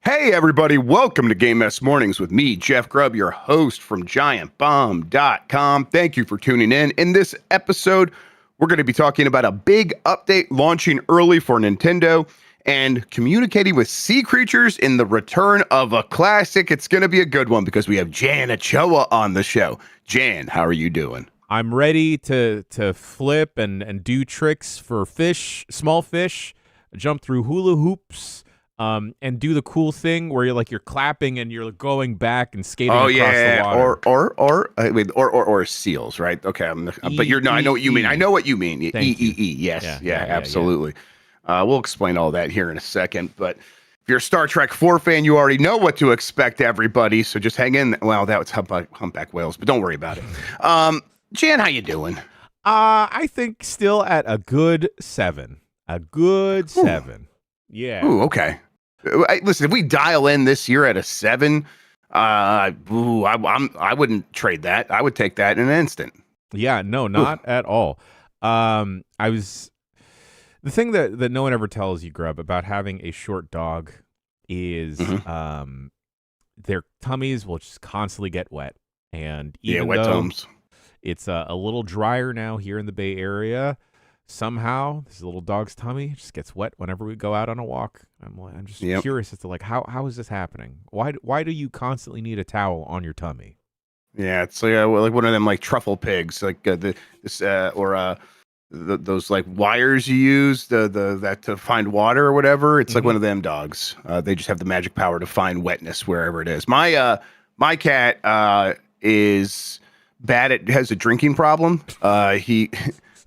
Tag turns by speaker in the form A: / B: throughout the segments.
A: Hey everybody, welcome to Game Mess Mornings with me, Jeff Grubb, your host from giantbomb.com. Thank you for tuning in. In this episode, we're going to be talking about a big update launching early for Nintendo and communicating with sea creatures in the return of a classic. It's going to be a good one because we have Jan Ochoa on the show. Jan, how are you doing?
B: I'm ready to flip and do tricks for fish, small fish, jump through hula hoops, and do the cool thing where you're clapping and you're going back and skating across the water.
A: Or seals, right? Okay, but you're no, I know what you mean. I know what you mean. Yes, absolutely. We'll explain all that here in a second. But if you're a Star Trek 4 fan, you already know what to expect, everybody. So just hang in. Well, that was humpback whales, but don't worry about it. Jan, how you doing?
B: I think still at a good 7. A good 7. Yeah.
A: Ooh, okay. Listen, if we dial in this year at a 7, I wouldn't trade that. I would take that in an instant.
B: Yeah, no, not at all. The thing that no one ever tells you, Grubb, about having a short dog is their tummies will just constantly get wet. And even
A: wet
B: though
A: tums.
B: It's a little drier now here in the Bay Area, somehow this little dog's tummy just gets wet whenever we go out on a walk. I'm just curious as to how is this happening? Why do you constantly need a towel on your tummy?
A: Yeah, it's like one of them like truffle pigs, like those like wires you use that to find water or whatever. It's like one of them dogs. They just have the magic power to find wetness wherever it is. My cat is bad has a drinking problem. He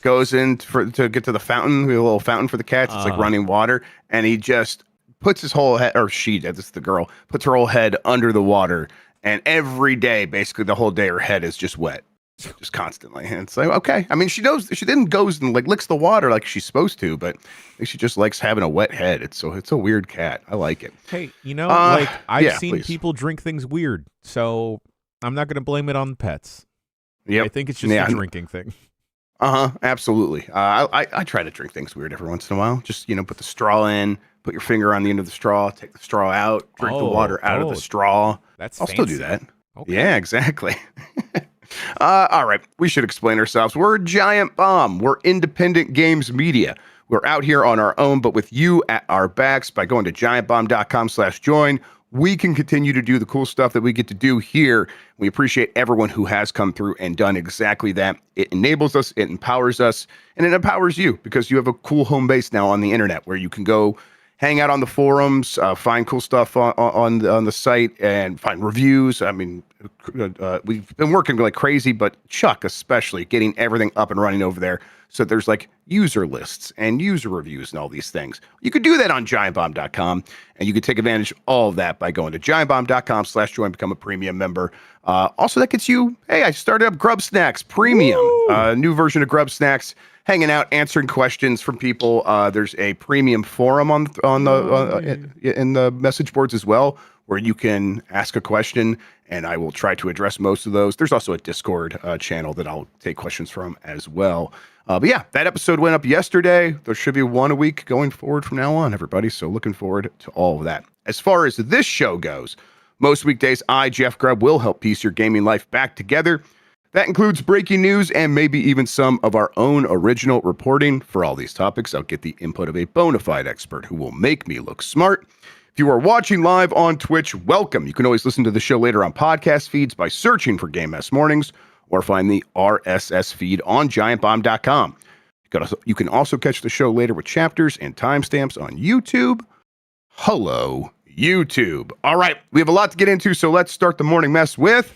A: goes in to get to the fountain. We have a little fountain for the cats. It's like running water, and he just puts his whole head, or she, this is the girl, puts her whole head under the water, and every day, basically the whole day, her head is just wet, just constantly. And it's like, okay, I mean, she knows, she then goes and like licks the water like she's supposed to, but I think she just likes having a wet head. It's a weird cat. I like it.
B: Hey, I've seen people drink things weird, so I'm not going to blame it on the pets.
A: Yeah,
B: I think it's just a drinking thing.
A: Absolutely. I try to drink things weird every once in a while. Just, put the straw in, put your finger on the end of the straw, take the straw out, drink the water out of the straw.
B: I'll
A: still do that.
B: Okay.
A: Yeah, exactly. All right. We should explain ourselves. We're Giant Bomb. We're independent games media. We're out here on our own, but with you at our backs. By going to giantbomb.com/join, we can continue to do the cool stuff that we get to do here. We appreciate everyone who has come through and done exactly that. It enables us, it empowers us, and it empowers you because you have a cool home base now on the internet where you can go hang out on the forums, find cool stuff on the site, and find reviews. I mean, we've been working like crazy, but Chuck especially, getting everything up and running over there. So there's like user lists and user reviews and all these things. You could do that on giantbomb.com, and you can take advantage of all of that by going to giantbomb.com/join, become a premium member. Also, that gets you, hey, I started up Grubb Snacks Premium, new version of Grubb Snacks, hanging out, answering questions from people. There's a premium forum in the message boards as well, where you can ask a question, and I will try to address most of those. There's also a Discord channel that I'll take questions from as well. But yeah, that episode went up yesterday. There should be one a week going forward from now on, everybody. So looking forward to all of that. As far as this show goes, most weekdays, I, Jeff Grubb, will help piece your gaming life back together. That includes breaking news and maybe even some of our own original reporting. For all these topics, I'll get the input of a bona fide expert who will make me look smart. If you are watching live on Twitch, welcome. You can always listen to the show later on podcast feeds by searching for Game Mess Mornings, or find the RSS feed on giantbomb.com. You can also catch the show later with chapters and timestamps on YouTube. Hello, YouTube. All right, we have a lot to get into, so let's start the morning mess with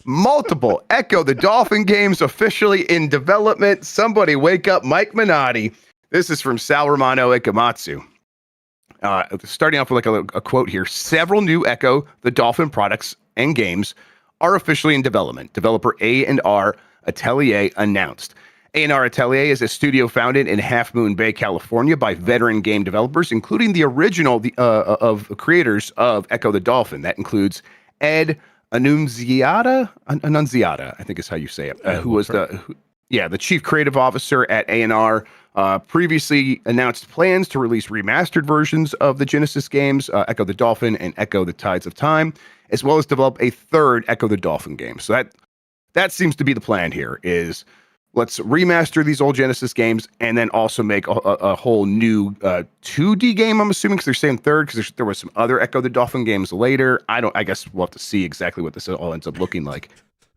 A: multiple Ecco the Dolphin games officially in development. Somebody wake up Mike Minotti. This is from Sal Romano Ikematsu. Starting off with like a quote here. Several new Ecco the Dolphin products and games are officially in development. Developer A&R Atelier announced. A&R Atelier is a studio founded in Half Moon Bay, California by veteran game developers, including the original of creators of Ecco the Dolphin. That includes Ed Annunziata, I think is how you say it, who was Yeah, the chief creative officer at A&R previously announced plans to release remastered versions of the Genesis games, Echo the Dolphin and Echo the Tides of Time, as well as develop a third Echo the Dolphin game. So that seems to be the plan here, is let's remaster these old Genesis games and then also make a whole new 2D game, I'm assuming, because they're saying third, because there was some other Echo the Dolphin games later. I guess we'll have to see exactly what this all ends up looking like.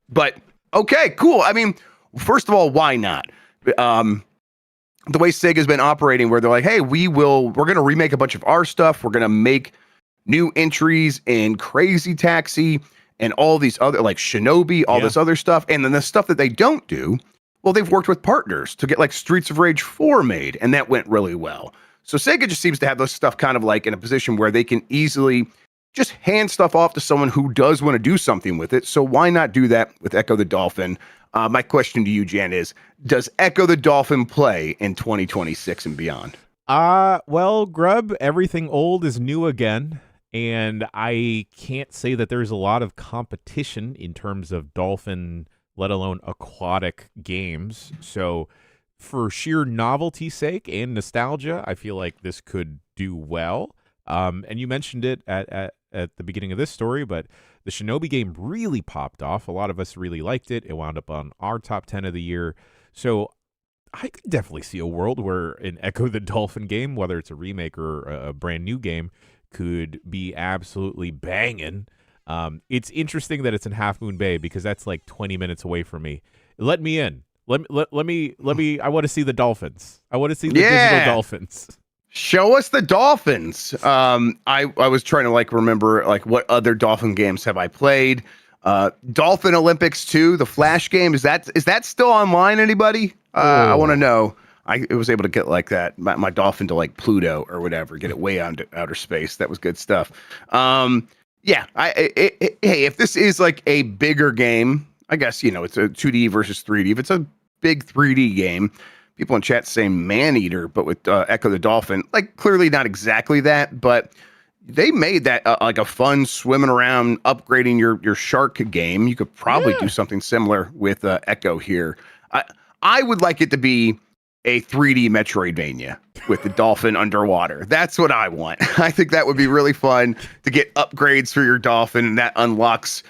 A: But, okay, cool. I mean, first of all, why not? The way Sega's been operating, where they're like, hey, we're going to remake a bunch of our stuff. We're going to make new entries in Crazy Taxi and all these other, like Shinobi, all this other stuff. And then the stuff that they don't do, well, they've worked with partners to get like Streets of Rage 4 made, and that went really well. So Sega just seems to have this stuff kind of like in a position where they can easily just hand stuff off to someone who does want to do something with it. So why not do that with Echo the Dolphin? My question to you, Jan, is does Echo the Dolphin play in 2026 and beyond?
B: Well, Grubb, everything old is new again. And I can't say that there's a lot of competition in terms of dolphin, let alone aquatic games. So for sheer novelty's sake and nostalgia, I feel like this could do well. And you mentioned it at the beginning of this story, but the Shinobi game really popped off. A lot of us really liked it. It wound up on our top 10 of the year. So I could definitely see a world where an Echo the Dolphin game, whether it's a remake or a brand new game, could be absolutely banging. It's interesting that it's in Half Moon Bay because that's like 20 minutes away from me. Let me in. Let me. I want to see the dolphins. I want to see the digital dolphins.
A: Show us the dolphins. I was trying to like remember like what other dolphin games have I played. Dolphin Olympics 2, the Flash game. Is that still online? Anybody? I want to know. I was able to get like that my dolphin to like Pluto or whatever, get it way out outer space. That was good stuff. Yeah. Hey, if this is like a bigger game, I guess it's a 2D versus 3D. If it's a big 3D game, people in chat saying Maneater, but with Echo the Dolphin, like clearly not exactly that, but they made that like a fun swimming around, upgrading your shark game. You could probably do something similar with Echo here. I would like it to be a 3D Metroidvania with the dolphin underwater. That's what I want. I think that would be really fun to get upgrades for your dolphin, and that unlocks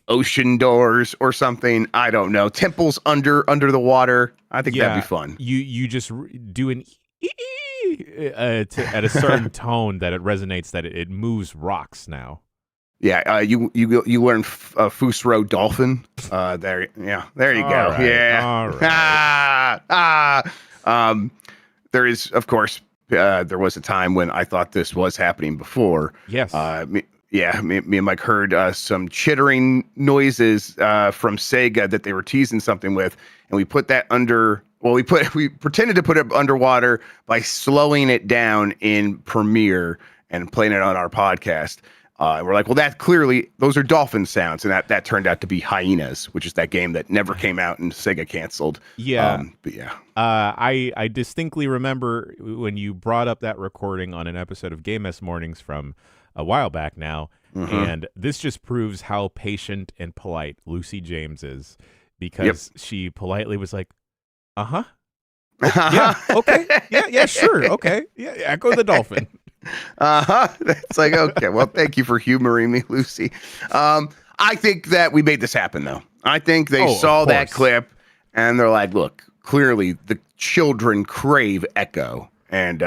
A: ocean doors or something. I don't know. Temples under the water. I think that'd be fun.
B: You just do an at a certain tone that it resonates, that it moves rocks now.
A: Yeah, you learn Fusro Dolphin. There you go.
B: Right,
A: yeah.
B: All right.
A: There is, of course, there was a time when I thought this was happening before.
B: Yes.
A: Me and Mike heard some chittering noises from Sega that they were teasing something with, and we put that under. Well, we pretended to put it underwater by slowing it down in Premiere and playing it on our podcast. And we're like, well, those are dolphin sounds, and that turned out to be Hyenas, which is that game that never came out and Sega canceled.
B: Yeah,
A: but yeah,
B: I distinctly remember when you brought up that recording on an episode of Game S Mornings from a while back now, and this just proves how patient and polite Lucy James is, because she politely was like, yeah, okay, yeah, sure, okay, yeah, Echo the Dolphin.
A: It's like, okay, well, thank you for humoring me, Lucy. I think that we made this happen, though. I think they saw that clip and they're like, look, clearly the children crave Echo, and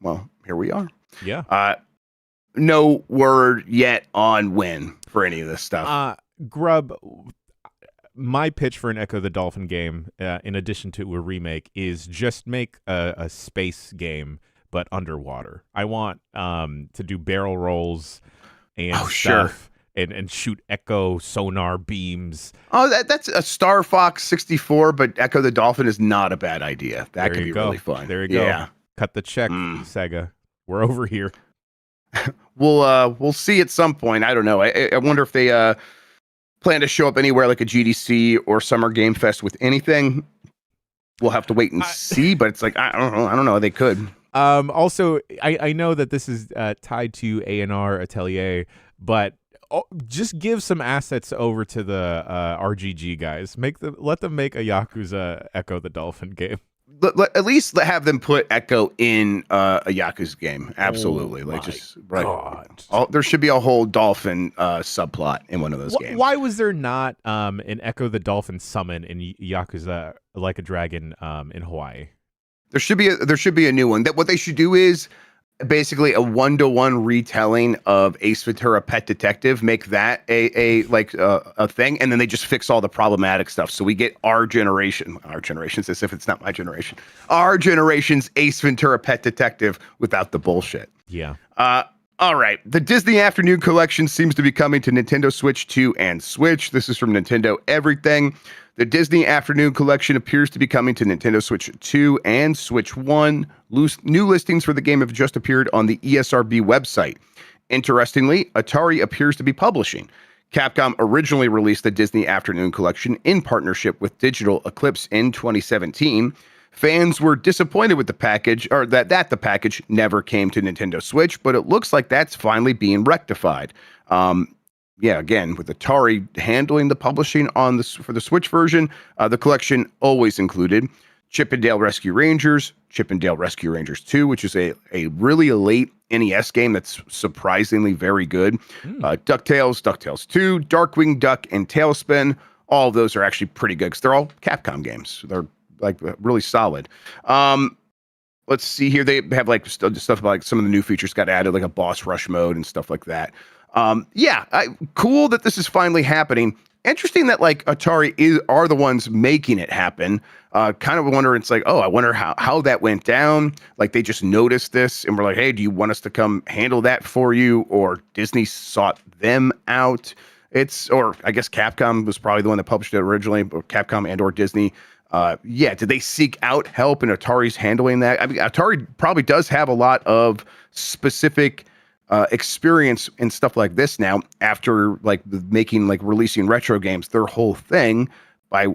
A: well, here we are.
B: Yeah.
A: No word yet on when for any of this stuff.
B: Grubb, my pitch for an Echo the Dolphin game, in addition to a remake, is just make a space game, but underwater. I want to do barrel rolls and stuff, and shoot Echo sonar beams. Oh,
A: that's a Star Fox 64, but Echo the Dolphin is not a bad idea. That could be really fun.
B: There you go. Yeah. Cut the check, Sega. We're over here.
A: We'll see at some point. I don't know. I wonder if they plan to show up anywhere like a GDC or Summer Game Fest with anything. We'll have to wait and see, but it's like, I don't know. They could.
B: Also, I know that this is tied to A&R Atelier, but just give some assets over to the RGG guys. Let them make a Yakuza Ecco the Dolphin game.
A: At least have them put Echo in a Yakuza game. Absolutely. There should be a whole dolphin subplot in one of those games.
B: Why was there not an Ecco the Dolphin summon in Yakuza Like a Dragon in Hawaii?
A: There should be a new one. That what they should do is basically a 1-to-1 retelling of Ace Ventura: Pet Detective. Make that a thing, and then they just fix all the problematic stuff. So we get our generations, as if it's not my generation, our generation's Ace Ventura: Pet Detective without the bullshit.
B: Yeah.
A: All right. The Disney Afternoon Collection seems to be coming to Nintendo Switch 2 and Switch. This is from Nintendo Everything. The Disney Afternoon Collection appears to be coming to Nintendo Switch 2 and Switch 1. New listings for the game have just appeared on the ESRB website. Interestingly, Atari appears to be publishing. Capcom originally released the Disney Afternoon Collection in partnership with Digital Eclipse in 2017. Fans were disappointed with the package, or that the package never came to Nintendo Switch, but it looks like that's finally being rectified. Again, with Atari handling the publishing for the Switch version, the collection always included Chip 'n Dale Rescue Rangers, Chip 'n Dale Rescue Rangers 2, which is a really late NES game that's surprisingly very good. DuckTales, DuckTales 2, Darkwing Duck, and Tailspin. All of those are actually pretty good because they're all Capcom games. They're really solid. Let's see here. They have stuff about some of the new features got added, like a boss rush mode and stuff like that. Cool that this is finally happening. Interesting that Atari are the ones making it happen. Kind of wonder, it's like, I wonder how that went down. Like they just noticed this and were like, hey, do you want us to come handle that for you? Or Disney sought them out. Or I guess Capcom was probably the one that published it originally, but Capcom and or Disney. Did they seek out help and Atari's handling that? I mean, Atari probably does have a lot of specific experience in stuff like this now after releasing retro games, their whole thing by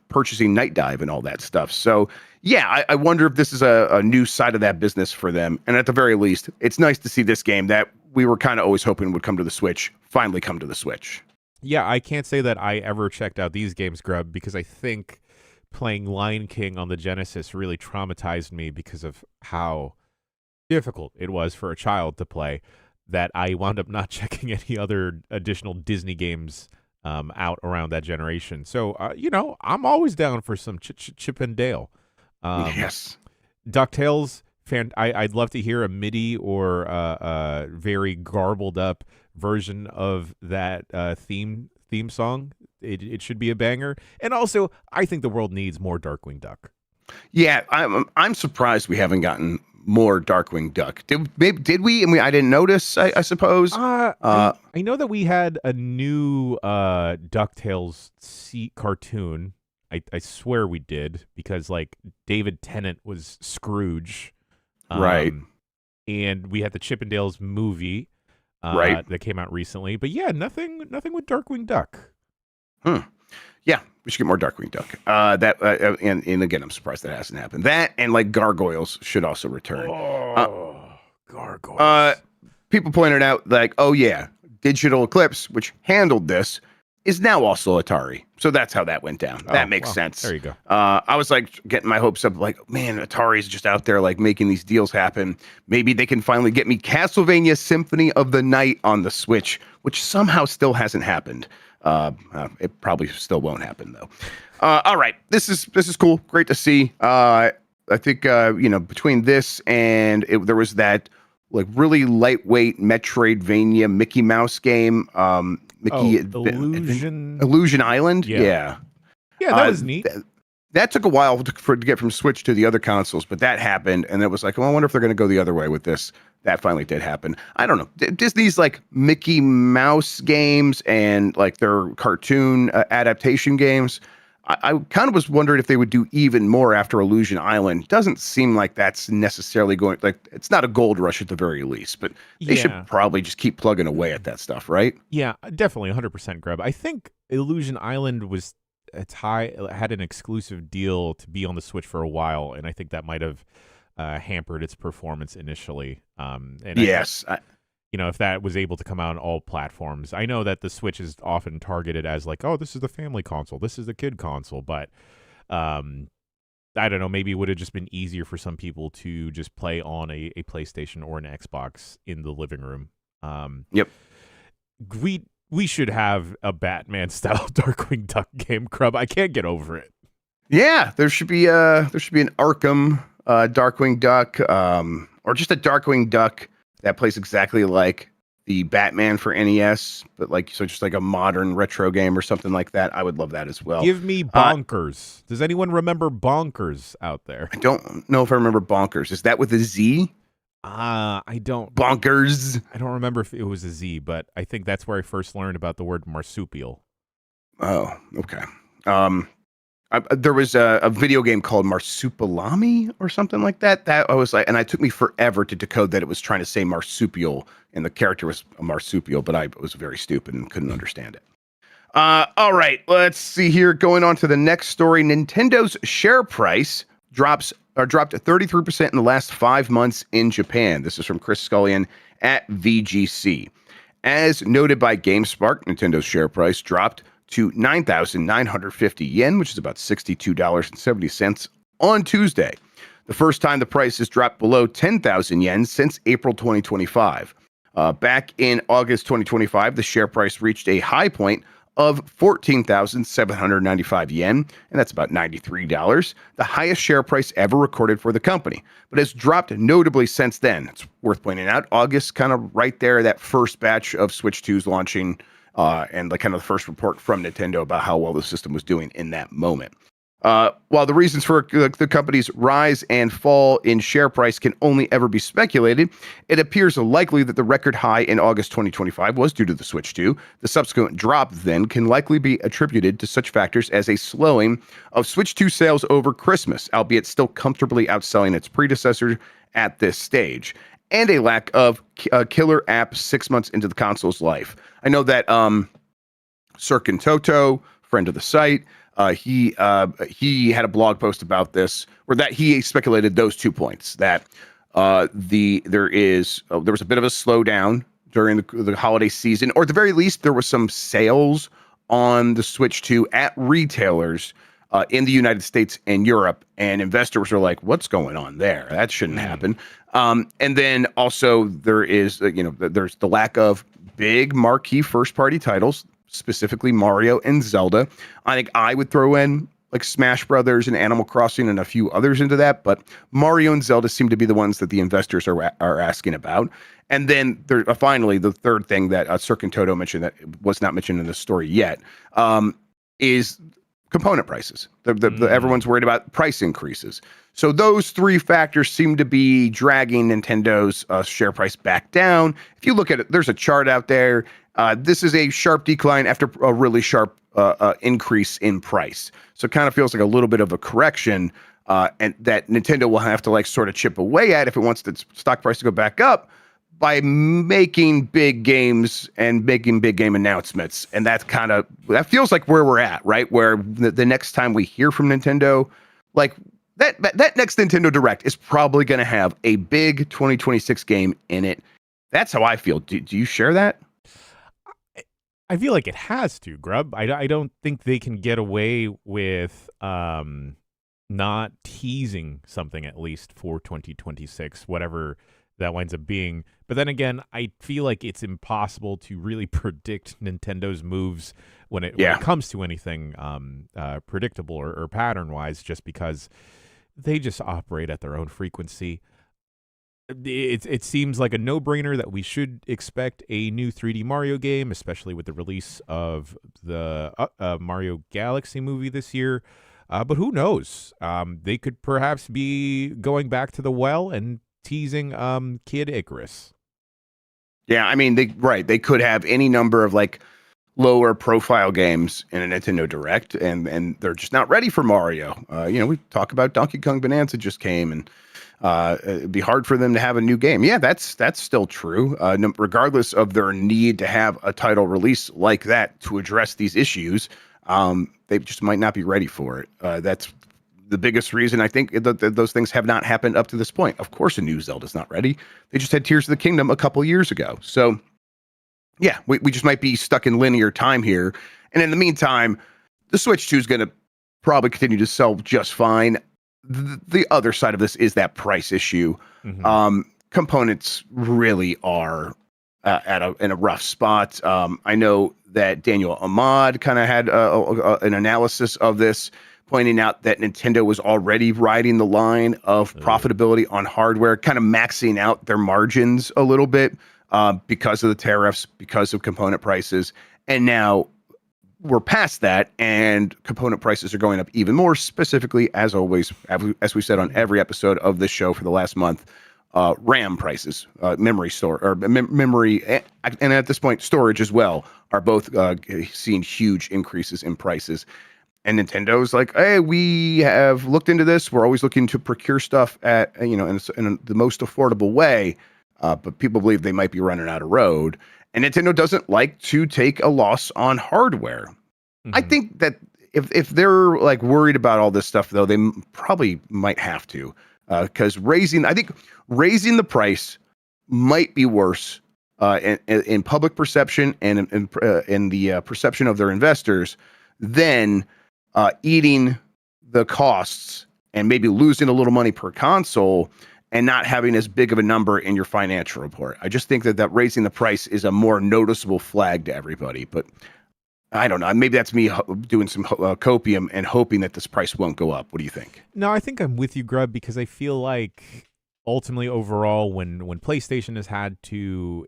A: purchasing Night Dive and all that stuff. So I wonder if this is a new side of that business for them. And at the very least, it's nice to see this game that we were kind of always hoping would come to the Switch, finally come to the Switch.
B: Yeah, I can't say that I ever checked out these games, Grubb, because I think playing Lion King on the Genesis really traumatized me because of how difficult it was for a child to play, that I wound up not checking any other additional Disney games out around that generation. So, I'm always down for some Chip 'n Dale.
A: Yes.
B: DuckTales, I'd love to hear a MIDI or a very garbled up version of that theme song. It should be a banger. And also, I think the world needs more Darkwing Duck.
A: Yeah, I'm surprised we haven't gotten more Darkwing Duck. Did we? I mean, I didn't notice, I suppose.
B: I know that we had a new DuckTales cartoon. I swear we did, because David Tennant was Scrooge.
A: Right.
B: And we had the Chip 'n Dale's movie that came out recently. But yeah, nothing with Darkwing Duck.
A: Yeah, we should get more Darkwing Duck. And again, I'm surprised that hasn't happened. That and Gargoyles should also return.
B: Gargoyles.
A: People pointed out Digital Eclipse, which handled this, is now also Atari. So that's how that went down. That makes sense.
B: There you go.
A: I was getting my hopes up, man, Atari's just out there making these deals happen. Maybe they can finally get me Castlevania Symphony of the Night on the Switch, which somehow still hasn't happened. It probably still won't happen though. All right, this is cool. Great to see. I think between this and there was that really lightweight Metroidvania Mickey Mouse game. Illusion Island. Yeah,
B: that was neat.
A: That took a while to get from Switch to the other consoles, but that happened, and it was I wonder if they're going to go the other way with this. That finally did happen. I don't know. Disney's Mickey Mouse games and their cartoon adaptation games. I kind of was wondering if they would do even more after Illusion Island. Doesn't seem like that's necessarily going. It's not a gold rush at the very least, but they should probably just keep plugging away at that stuff, right?
B: Yeah, definitely, 100% Grubb. I think Illusion Island had an exclusive deal to be on the Switch for a while, and I think that might have hampered its performance initially. if that was able to come out on all platforms. I know that the Switch is often targeted as like, oh, this is the family console, this is the kid console, but I don't know, maybe it would have just been easier for some people to just play on a PlayStation or an Xbox in the living room.
A: Yep.
B: We should have a Batman style Darkwing Duck game, Grubb. I can't get over it.
A: Yeah, there should be an Arkham Darkwing Duck, or just a Darkwing Duck that plays exactly like the Batman for NES, but just like a modern retro game or something like that. I would love that as well.
B: Give me Bonkers. Does anyone remember Bonkers out there?
A: I don't know if I remember Bonkers. Is that with a Z?
B: I don't.
A: Bonkers.
B: I don't remember if it was a Z, but I think that's where I first learned about the word marsupial.
A: Oh, okay. There was a video game called Marsupilami or something like that. That I was like, and it took me forever to decode that it was trying to say marsupial, and the character was a marsupial, but I was very stupid and couldn't understand it. All right, let's see here. Going on to the next story, Nintendo's share price dropped 33% in the last 5 months in Japan. This is from Chris Scullion at VGC. As noted by GameSpark, Nintendo's share price dropped to 9,950 yen, which is about $62.70 on Tuesday. The first time the price has dropped below 10,000 yen since April 2025. Back in August 2025, the share price reached a high point of 14,795 yen, and that's about $93, the highest share price ever recorded for the company, but has dropped notably since then. It's worth pointing out, August kind of right there, that first batch of Switch 2s launching, and kind of the first report from Nintendo about how well the system was doing in that moment. While the reasons for the company's rise and fall in share price can only ever be speculated, it appears likely that the record high in August 2025 was due to the Switch 2. The subsequent drop then can likely be attributed to such factors as a slowing of Switch 2 sales over Christmas, albeit still comfortably outselling its predecessor at this stage, and a lack of killer apps 6 months into the console's life. I know that Sirkin Toto, friend of the site, he had a blog post about this, where that he speculated those 2 points, that there was a bit of a slowdown during the holiday season, or at the very least there was some sales on the Switch 2 at retailers in the United States and Europe, and investors are like, what's going on there? That shouldn't happen. And then also there is there's the lack of big marquee first party titles, specifically Mario and Zelda. I think I would throw in like Smash Brothers and Animal Crossing and a few others into that, but Mario and Zelda seem to be the ones that the investors are asking about. And then there, finally, the third thing that Sirkin Toto mentioned that was not mentioned in the story yet is component prices. Everyone's worried about price increases. So those 3 factors seem to be dragging Nintendo's share price back down. If you look at it, there's a chart out there. This is a sharp decline after a really sharp increase in price. So it kind of feels like a little bit of a correction, and that Nintendo will have to sort of chip away at if it wants the stock price to go back up by making big games and making big game announcements. And that feels like where we're at, right? Where the next time we hear from Nintendo, that next Nintendo Direct is probably going to have a big 2026 game in it. That's how I feel. Do you share that?
B: I feel like it has to, Grubb. I don't think they can get away with not teasing something, at least for 2026, whatever that winds up being. But then again, I feel like it's impossible to really predict Nintendo's moves when it comes to anything predictable or pattern-wise, just because they just operate at their own frequency. It seems like a no-brainer that we should expect a new 3D Mario game, especially with the release of the Mario Galaxy movie this year. But who knows? They could perhaps be going back to the well and teasing Kid Icarus.
A: Yeah, I mean, they could have any number of lower profile games in a Nintendo Direct, and they're just not ready for Mario. We talk about Donkey Kong Bonanza just came, and it'd be hard for them to have a new game. Yeah, that's still true. Regardless of their need to have a title release like that to address these issues, they just might not be ready for it. That's the biggest reason I think that those things have not happened up to this point. Of course, a new Zelda's not ready. They just had Tears of the Kingdom a couple years ago. So, yeah, we just might be stuck in linear time here. And in the meantime, the Switch 2 is going to probably continue to sell just fine. The other side of this is that price issue. Components really are in a rough spot. I know that Daniel Ahmad kind of had an analysis of this, pointing out that Nintendo was already riding the line of profitability on hardware, kind of maxing out their margins a little bit because of the tariffs, because of component prices. And now we're past that, and component prices are going up even more, specifically, as always, as we said on every episode of this show for the last month, RAM prices, memory, and at this point, storage as well, are both seeing huge increases in prices. And Nintendo's like, hey, we have looked into this. We're always looking to procure stuff at, in the most affordable way. But people believe they might be running out of road. And Nintendo doesn't like to take a loss on hardware. I think that if they're like worried about all this stuff, though, they probably might have to, because raising the price might be worse in public perception and in the perception of their investors than eating the costs and maybe losing a little money per console and not having as big of a number in your financial report. I just think that raising the price is a more noticeable flag to everybody. But I don't know. Maybe that's me doing some copium and hoping that this price won't go up. What do you think?
B: No, I think I'm with you, Grubb, because I feel like ultimately overall when PlayStation has had to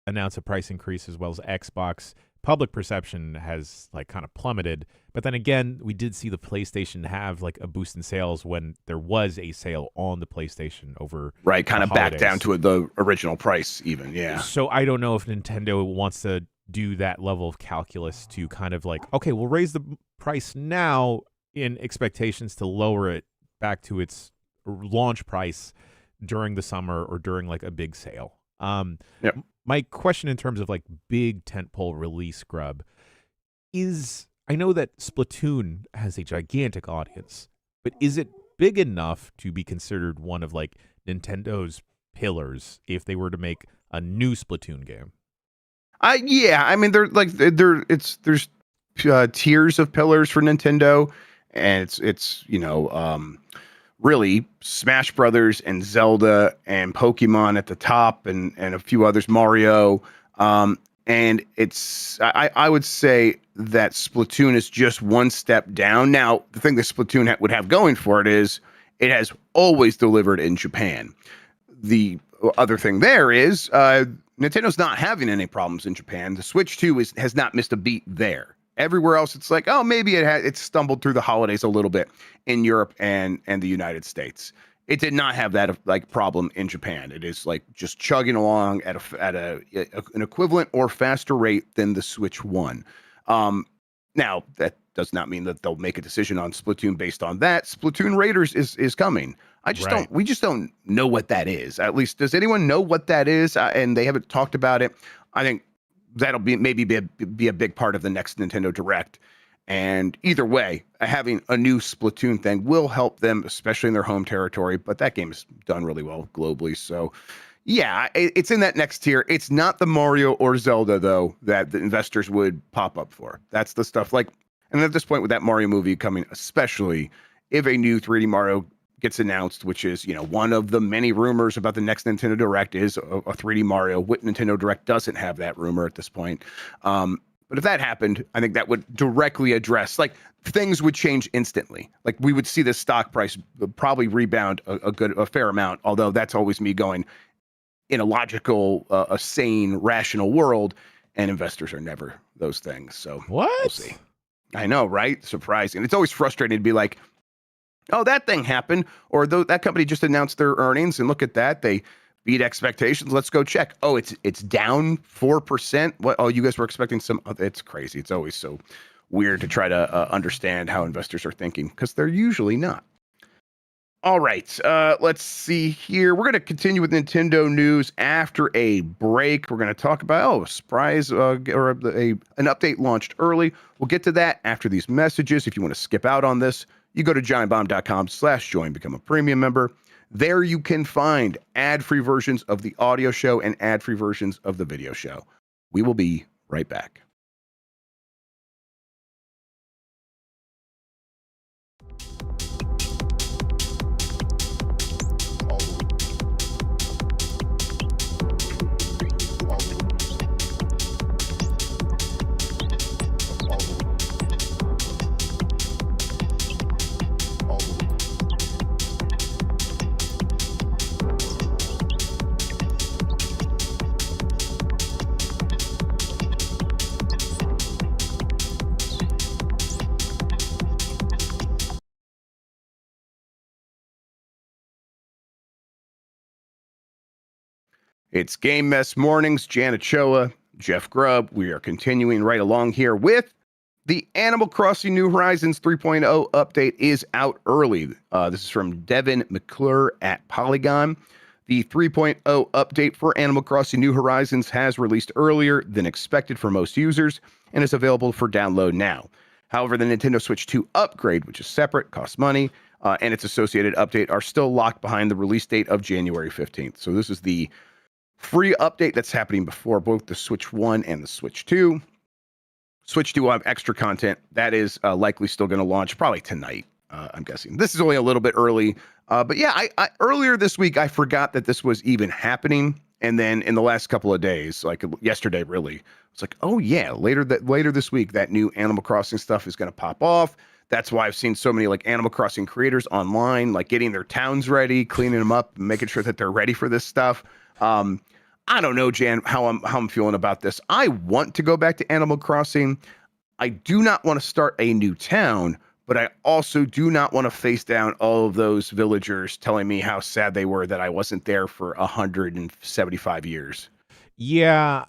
B: announce a price increase as well as Xbox, public perception has like kind of plummeted. But then again, we did see the PlayStation have like a boost in sales when there was a sale on the PlayStation over
A: kind of back down to the original price even. Yeah.
B: So I don't know if Nintendo wants to do that level of calculus to kind of like, okay, we'll raise the price now in expectations to lower it back to its launch price during the summer or during like a big sale. My question in terms of like big tentpole release, Grubb, is I know that Splatoon has a gigantic audience, but is it big enough to be considered one of like Nintendo's pillars if they were to make a new Splatoon game?
A: Yeah, I mean there's tiers of pillars for Nintendo, and it's really Smash Brothers and Zelda and Pokemon at the top, and a few others, Mario. And I would say that Splatoon is just one step down. Now, the thing that Splatoon would have going for it is it has always delivered in Japan. The other thing there is Nintendo's not having any problems in Japan. The Switch 2 has not missed a beat there. Everywhere else, it's like, oh, maybe it stumbled through the holidays a little bit in Europe and the United States. It did not have that like problem in Japan. It is like just chugging along at an equivalent or faster rate than the Switch 1. Now that does not mean that they'll make a decision on Splatoon based on that. Splatoon Raiders is coming. We just don't know what that is. At least, does anyone know what that is? And they haven't talked about it. I think that'll be a big part of the next Nintendo Direct. And either way, having a new Splatoon thing will help them, especially in their home territory. But that game is done really well globally. So, yeah, it's in that next tier. It's not the Mario or Zelda, though, that the investors would pop up for. That's the stuff like, and at this point with that Mario movie coming, especially if a new 3D Mario gets announced, which is, one of the many rumors about the next Nintendo Direct is a 3D Mario. What Nintendo Direct doesn't have that rumor at this point. But if that happened, I think that would directly address, like, things would change instantly. Like, we would see the stock price probably rebound a fair amount, although that's always me going, in a logical, a sane, rational world, and investors are never those things. So
B: what?
A: We'll see. I know, right? Surprising. It's always frustrating to be like, oh, that thing happened, or that company just announced their earnings, and look at that, they beat expectations. Let's go check. Oh, it's down 4%. What? Oh, you guys were expecting some. Oh, it's crazy. It's always so weird to try to understand how investors are thinking, because they're usually not. All right, let's see here. We're going to continue with Nintendo news after a break. We're going to talk about a surprise or an update launched early. We'll get to that after these messages. If you want to skip out on this, you go to giantbomb.com/join, become a premium member. There you can find ad-free versions of the audio show and ad-free versions of the video show. We will be right back. It's Game Mess Mornings. Jan Ochoa, Jeff Grubb. We are continuing right along here with the Animal Crossing New Horizons 3.0 update is out early. This is from Devin McClure at Polygon. The 3.0 update for Animal Crossing New Horizons has released earlier than expected for most users and is available for download now. However, the Nintendo Switch 2 upgrade, which is separate, costs money, and its associated update are still locked behind the release date of January 15th. So this is the free update that's happening before both the Switch 1 and the Switch 2. Switch 2 will have extra content. That is likely still going to launch probably tonight, I'm guessing. This is only a little bit early. But yeah, I earlier this week, I forgot that this was even happening. And then in the last couple of days, like yesterday, really, it's like, oh yeah, later this week, that new Animal Crossing stuff is going to pop off. That's why I've seen so many like Animal Crossing creators online, like getting their towns ready, cleaning them up, and making sure that they're ready for this stuff. I don't know, Jan, how I'm feeling about this. I want to go back to Animal Crossing. I do not want to start a new town, but I also do not want to face down all of those villagers telling me how sad they were that I wasn't there for 175 years.
B: Yeah,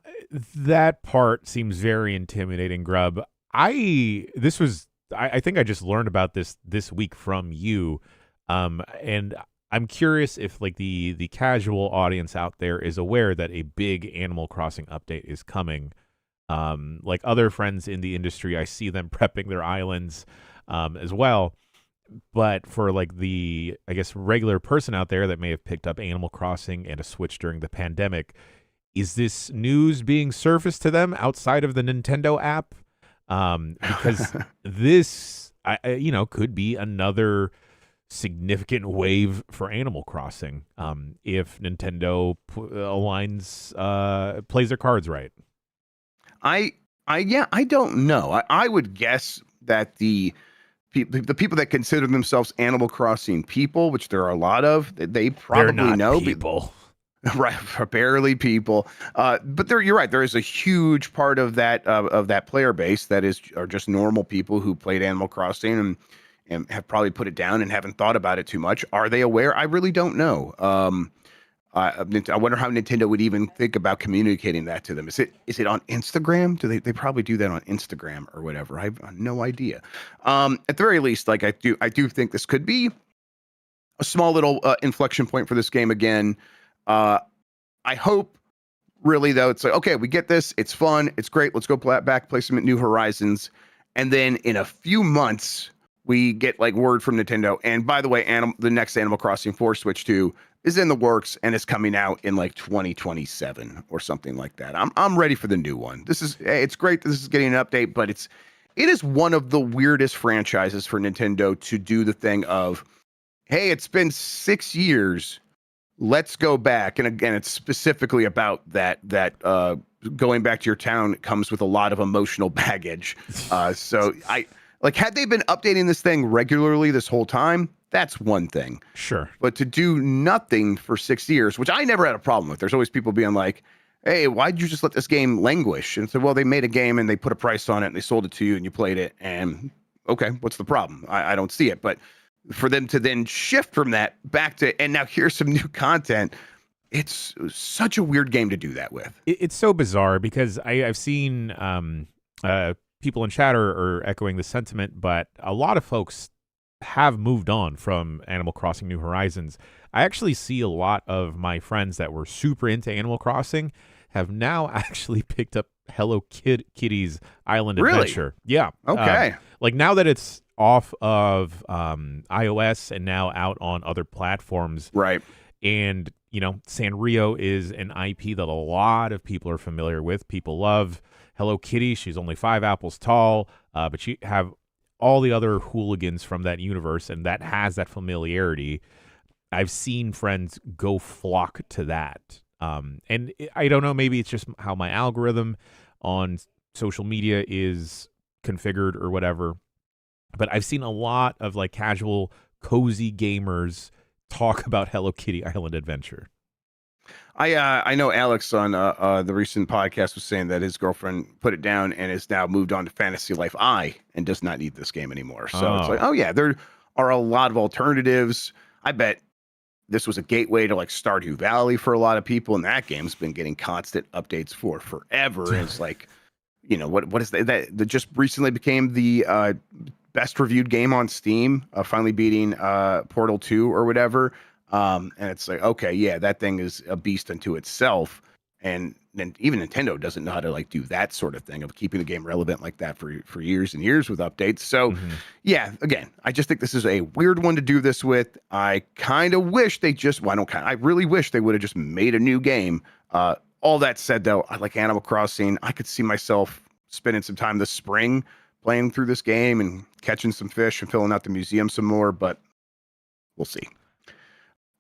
B: that part seems very intimidating, Grubb. I think I just learned about this week from you, and I'm curious if like the casual audience out there is aware that a big Animal Crossing update is coming. Like other friends in the industry, I see them prepping their islands as well. But for like the, I guess, regular person out there that may have picked up Animal Crossing and a Switch during the pandemic, is this news being surfaced to them outside of the Nintendo app? Because this, could be another significant wave for Animal Crossing if Nintendo plays their cards right.
A: I don't know. I would guess that the people that consider themselves Animal Crossing people, which there are a lot of, they probably
B: They're not
A: know
B: people.
A: Right, barely people. But you're right. There is a huge part of that player base that are just normal people who played Animal Crossing and have probably put it down and haven't thought about it too much. Are they aware? I really don't know. I wonder how Nintendo would even think about communicating that to them. Is it on Instagram? Do they probably do that on Instagram or whatever? I have no idea. At the very least, like I do think this could be a small little inflection point for this game again. I hope really though it's like, okay, we get this. It's fun. It's great. Let's go back, play some New Horizons. And then in a few months, we get like word from Nintendo. And by the way, the next Animal Crossing 4 Switch 2 is in the works and it's coming out in like 2027 or something like that. I'm ready for the new one. It's great. This is getting an update, but it is one of the weirdest franchises for Nintendo to do the thing of, hey, it's been 6 years. Let's go back. And again, it's specifically about that going back to your town comes with a lot of emotional baggage. So had they been updating this thing regularly this whole time, that's one thing.
B: Sure.
A: But to do nothing for 6 years, which I never had a problem with. There's always people being like, hey, why'd you just let this game languish? And so, well, they made a game and they put a price on it and they sold it to you and you played it. And okay, what's the problem? I don't see it. But for them to then shift from that back to, and now here's some new content. It's such a weird game to do that with.
B: It's so bizarre because I've seen people in chat are echoing the sentiment, but a lot of folks have moved on from Animal Crossing New Horizons. I actually see a lot of my friends that were super into Animal Crossing have now actually picked up Hello Kitty's Island
A: Really?
B: Adventure. Yeah.
A: Okay.
B: Like now that it's off of iOS and now out on other platforms.
A: Right.
B: And, Sanrio is an IP that a lot of people are familiar with. People love Hello Kitty. She's only 5 apples tall, but you have all the other hooligans from that universe, and that has that familiarity. I've seen friends go flock to that. I don't know, maybe it's just how my algorithm on social media is configured or whatever, but I've seen a lot of like casual, cozy gamers talk about Hello Kitty Island Adventure.
A: I know Alex on the recent podcast was saying that his girlfriend put it down and has now moved on to Fantasy Life I and does not need this game anymore. So it's like, oh yeah, there are a lot of alternatives. I bet this was a gateway to like Stardew Valley for a lot of people, and that game's been getting constant updates for forever. And it's like, what is that just recently became the best reviewed game on Steam, finally beating Portal 2 or whatever. And it's like, okay, yeah, that thing is a beast unto itself. And then even Nintendo doesn't know how to like do that sort of thing of keeping the game relevant like that for years and years with updates. So yeah, again, I just think this is a weird one to do this with. I kind of wish I really wish they would have just made a new game. All that said though, I like Animal Crossing. I could see myself spending some time this spring playing through this game and catching some fish and filling out the museum some more, but we'll see.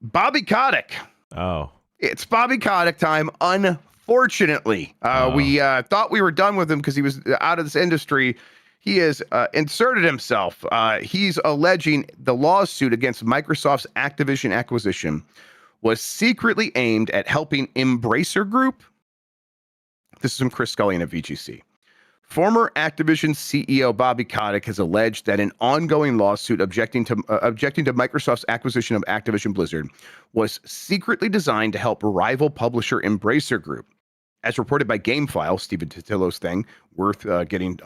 A: Bobby Kotick.
B: Oh.
A: It's Bobby Kotick time, unfortunately. We thought we were done with him because he was out of this industry. He has inserted himself. He's alleging the lawsuit against Microsoft's Activision acquisition was secretly aimed at helping Embracer Group. This is from Chris Scullion at VGC. Former Activision CEO Bobby Kotick has alleged that an ongoing lawsuit objecting to Microsoft's acquisition of Activision Blizzard was secretly designed to help rival publisher Embracer Group. As reported by GameFile, Stephen Totillo's thing, worth getting,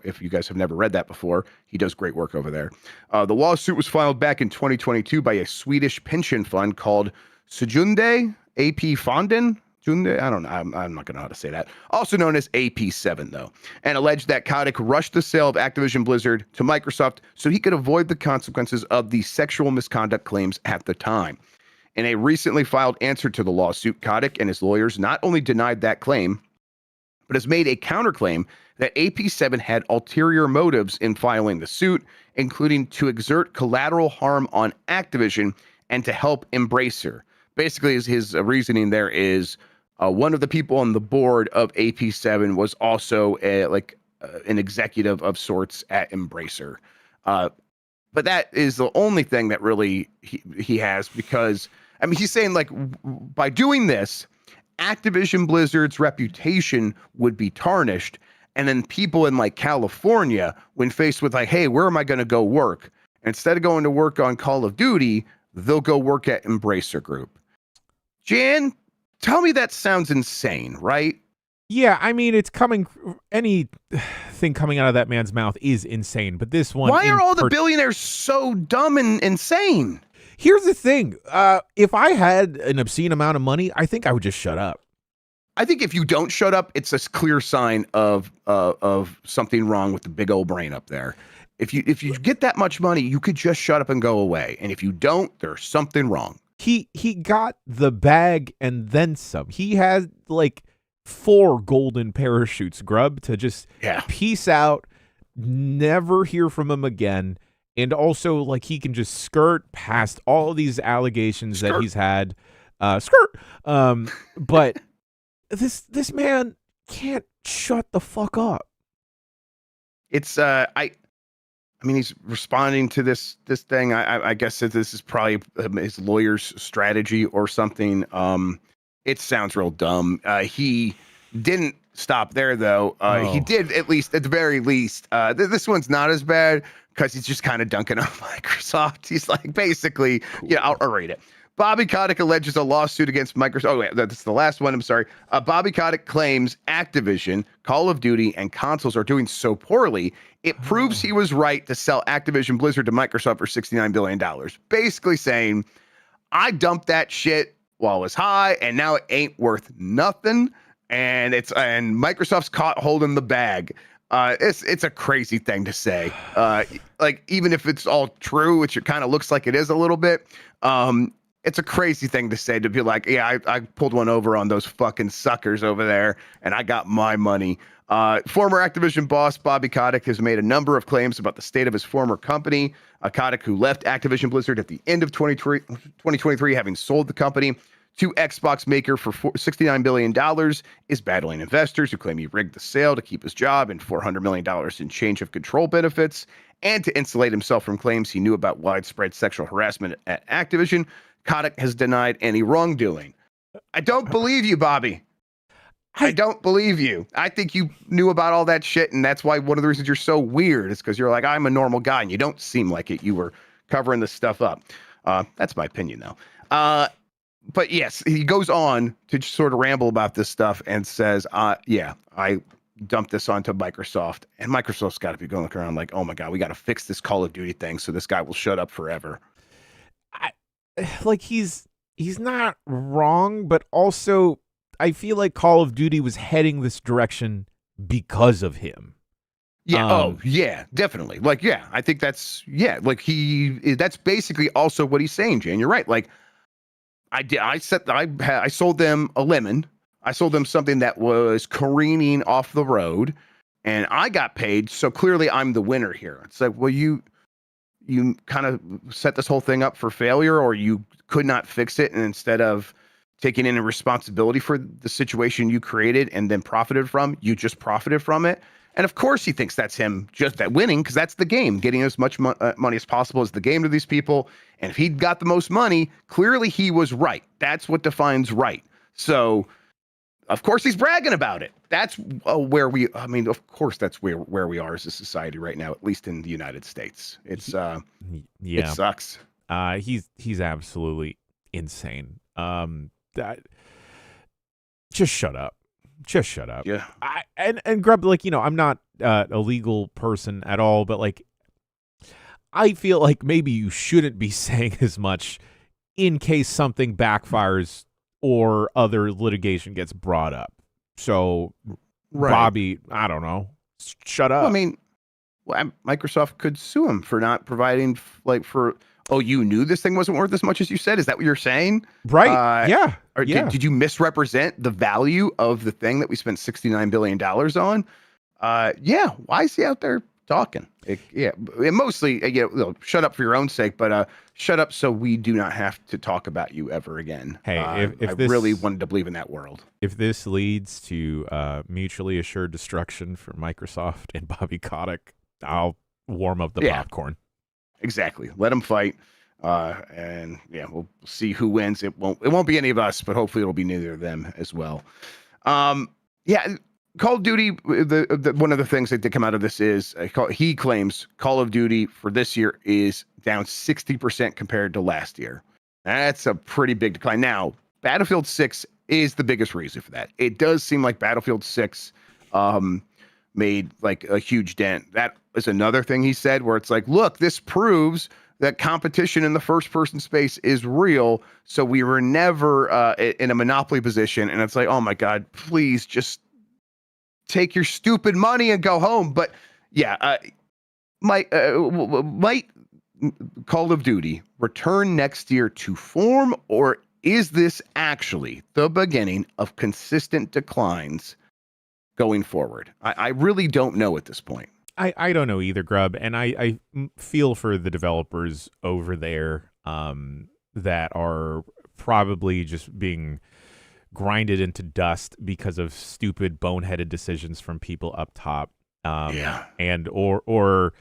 A: if you guys have never read that before, he does great work over there. The lawsuit was filed back in 2022 by a Swedish pension fund called Sjunde AP Fonden. I don't know. I'm not going to know how to say that. Also known as AP7, though, and alleged that Kotick rushed the sale of Activision Blizzard to Microsoft so he could avoid the consequences of the sexual misconduct claims at the time. In a recently filed answer to the lawsuit, Kotick and his lawyers not only denied that claim, but has made a counterclaim that AP7 had ulterior motives in filing the suit, including to exert collateral harm on Activision and to help Embracer. Basically, his reasoning there is one of the people on the board of AP7 was also an executive of sorts at Embracer. But that is the only thing that really he has, because, I mean, he's saying like by doing this, Activision Blizzard's reputation would be tarnished. And then people in like California, when faced with like, hey, where am I going to go work? Instead of going to work on Call of Duty, they'll go work at Embracer Group. Jan, tell me that sounds insane, right?
B: Yeah, I mean, anything coming out of that man's mouth is insane, but this one...
A: Why are all the billionaires so dumb and insane?
B: Here's the thing. If I had an obscene amount of money, I think I would just shut up.
A: I think if you don't shut up, it's a clear sign of something wrong with the big old brain up there. If you get that much money, you could just shut up and go away. And if you don't, there's something wrong.
B: He got the bag and then some. He had like 4 golden parachutes, Grubb, to just peace out, never hear from him again. And also, like, he can just skirt past all these allegations that he's had. But this man can't shut the fuck up.
A: It's I mean, he's responding to this thing. I guess that this is probably his lawyer's strategy or something. It sounds real dumb. He didn't stop there, though. He did, at the very least. This one's not as bad because he's just kind of dunking on Microsoft. He's like, basically, I'll rate it. Bobby Kotick alleges a lawsuit against Microsoft. Oh, wait, that's the last one. I'm sorry. Bobby Kotick claims Activision, Call of Duty, and consoles are doing so poorly, it proves he was right to sell Activision Blizzard to Microsoft for $69 billion. Basically saying, I dumped that shit while it was high, and now it ain't worth nothing. and Microsoft's caught holding the bag. It's a crazy thing to say. Like, even if it's all true, which it kind of looks like it is a little bit, it's a crazy thing to say, to be like, yeah, I pulled one over on those fucking suckers over there, and I got my money. Former Activision boss Bobby Kotick has made a number of claims about the state of his former company. Kotick, who left Activision Blizzard at the end of 2023, having sold the company to Xbox maker for $69 billion, is battling investors who claim he rigged the sale to keep his job and $400 million in change of control benefits, and to insulate himself from claims he knew about widespread sexual harassment at Activision. Kotick has denied any wrongdoing. I don't believe you, Bobby. I don't believe you. I think you knew about all that shit, and that's why one of the reasons you're so weird is because you're like, I'm a normal guy, and you don't seem like it. You were covering this stuff up. That's my opinion, though. But yes, he goes on to just sort of ramble about this stuff and says, yeah, I dumped this onto Microsoft, and Microsoft's got to be going around like, oh my God, we got to fix this Call of Duty thing so this guy will shut up forever.
B: Like, he's not wrong, but also I feel like Call of Duty was heading this direction because of him.
A: Yeah. Yeah, definitely. Like, yeah, I think that's, like that's basically also what he's saying, Jan. You're right. Like, I sold them a lemon. I sold them something that was careening off the road, and I got paid. So clearly I'm the winner here. It's like, well, you kind of set this whole thing up for failure, or you could not fix it. And instead of taking any responsibility for the situation you created and then profited from, you just profited from it. And of course he thinks that's him just that winning, because that's the game. Getting as much money as possible is the game to these people. And if he got the most money, clearly he was right. That's what defines right. So, of course, he's bragging about it. That's where of course, that's where we are as a society right now, at least in the United States. It's, it sucks.
B: He's absolutely insane. Just shut up. Just shut up.
A: Yeah.
B: And Grubb, like, I'm not a legal person at all, but like, I feel like maybe you shouldn't be saying as much in case something backfires or other litigation gets brought up. So, right. Bobby, I don't know. Shut up.
A: Well, I mean, Microsoft could sue him for not providing, you knew this thing wasn't worth as much as you said? Is that what you're saying?
B: Right. Yeah.
A: Or did you misrepresent the value of the thing that we spent $69 billion on? Yeah. Why is he out there talking? Mostly, shut up for your own sake, but shut up so we do not have to talk about you ever again.
B: Hey, if
A: I really wanted to believe in that world.
B: If this leads to mutually assured destruction for Microsoft and Bobby Kotick, I'll warm up the popcorn. Exactly.
A: Let them fight, and we'll see who wins. It won't be any of us, but hopefully it'll be neither of them as well. Call of Duty. One of the things that did come out of this is he claims Call of Duty for this year is down 60% compared to last year. That's a pretty big decline. Now, Battlefield 6 is the biggest reason for that. It does seem like Battlefield 6 made like a huge dent. That is another thing he said, where it's like, look, this proves that competition in the first person space is real. So we were never in a monopoly position. And it's like, oh my God, please just take your stupid money and go home. But might Call of Duty return next year to form, or is this actually the beginning of consistent declines going forward? I really don't know at this point.
B: I don't know either, Grubb, and I feel for the developers over there that are probably just being grinded into dust because of stupid, boneheaded decisions from people up top, and or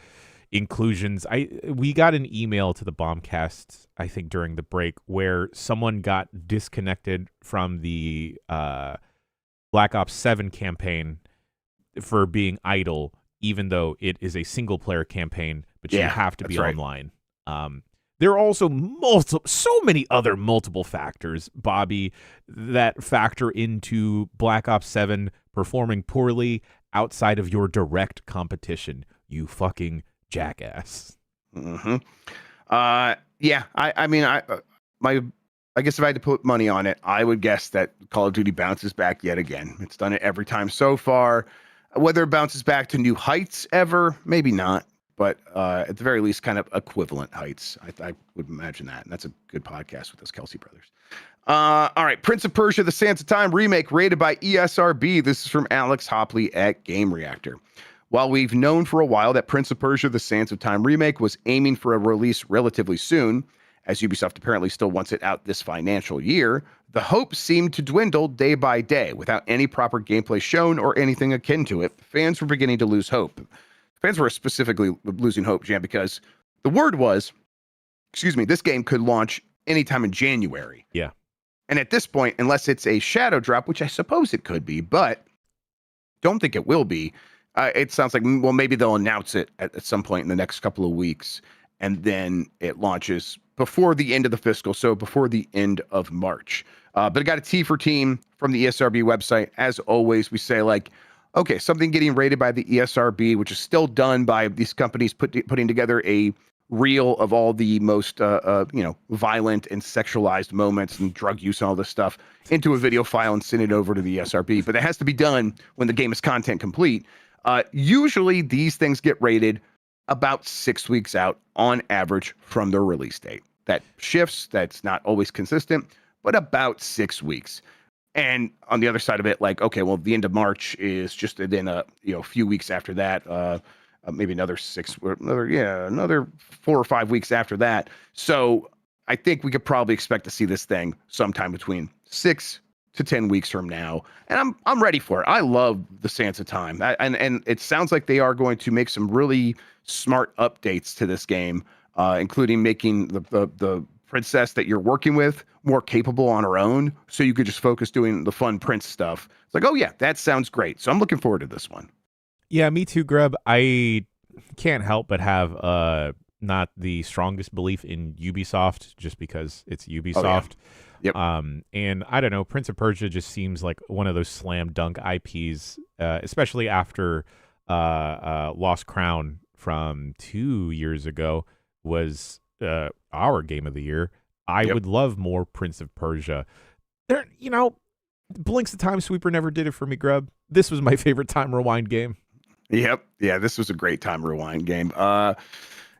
B: inclusions. We got an email to the Bombcast, I think, during the break, where someone got disconnected from the Black Ops 7 campaign for being idle, even though it is a single-player campaign, but you have to be online. There are also so many other multiple factors, Bobby, that factor into Black Ops 7 performing poorly outside of your direct competition, you fucking jackass.
A: Mm-hmm. I mean, my I guess if I had to put money on it, I would guess that Call of Duty bounces back yet again. It's done it every time so far. Whether it bounces back to new heights ever, maybe not, but at the very least, kind of equivalent heights. I would imagine that. And that's a good podcast with those Kelsey brothers. All right, Prince of Persia: The Sands of Time remake rated by ESRB. This is from Alex Hopley at Game Reactor. While we've known for a while that Prince of Persia: The Sands of Time remake was aiming for a release relatively soon, as Ubisoft apparently still wants it out this financial year, the hopes seemed to dwindle day by day without any proper gameplay shown or anything akin to it. Fans were beginning to lose hope. Fans were specifically losing hope, Jan, because the word was, this game could launch anytime in January.
B: Yeah.
A: And at this point, unless it's a shadow drop, which I suppose it could be, but don't think it will be, it sounds like, well, maybe they'll announce it at some point in the next couple of weeks, and then it launches before the end of the fiscal, so before the end of March. But I got a T for team from the ESRB website. As always, we say, like, okay, something getting rated by the ESRB, which is still done by these companies putting together a reel of all the most violent and sexualized moments and drug use and all this stuff into a video file and send it over to the ESRB. But that has to be done when the game is content complete. Usually these things get rated about 6 weeks out on average from their release date. That shifts, that's not always consistent, but about 6 weeks. And on the other side of it, like, okay, well, the end of March is just then a few weeks after that, maybe another 4 or 5 weeks after that. So I think we could probably expect to see this thing sometime between 6 to 10 weeks from now, and I'm ready for it. I love the Sands of Time, and it sounds like they are going to make some really smart updates to this game, including making the princess that you're working with more capable on her own, so you could just focus doing the fun prince stuff. It's like, oh yeah, that sounds great. So I'm looking forward to this one.
B: Yeah, me too, Grubb. I can't help but have not the strongest belief in Ubisoft, just because it's Ubisoft.
A: Oh, yeah. Yep.
B: And I don't know, Prince of Persia just seems like one of those slam dunk IPs, especially after Lost Crown from 2 years ago was our game of the year. I would love more Prince of Persia. There, Blink's the Time Sweeper never did it for me, Grubb. This was my favorite Time Rewind game.
A: Yep. Yeah, this was a great Time Rewind game.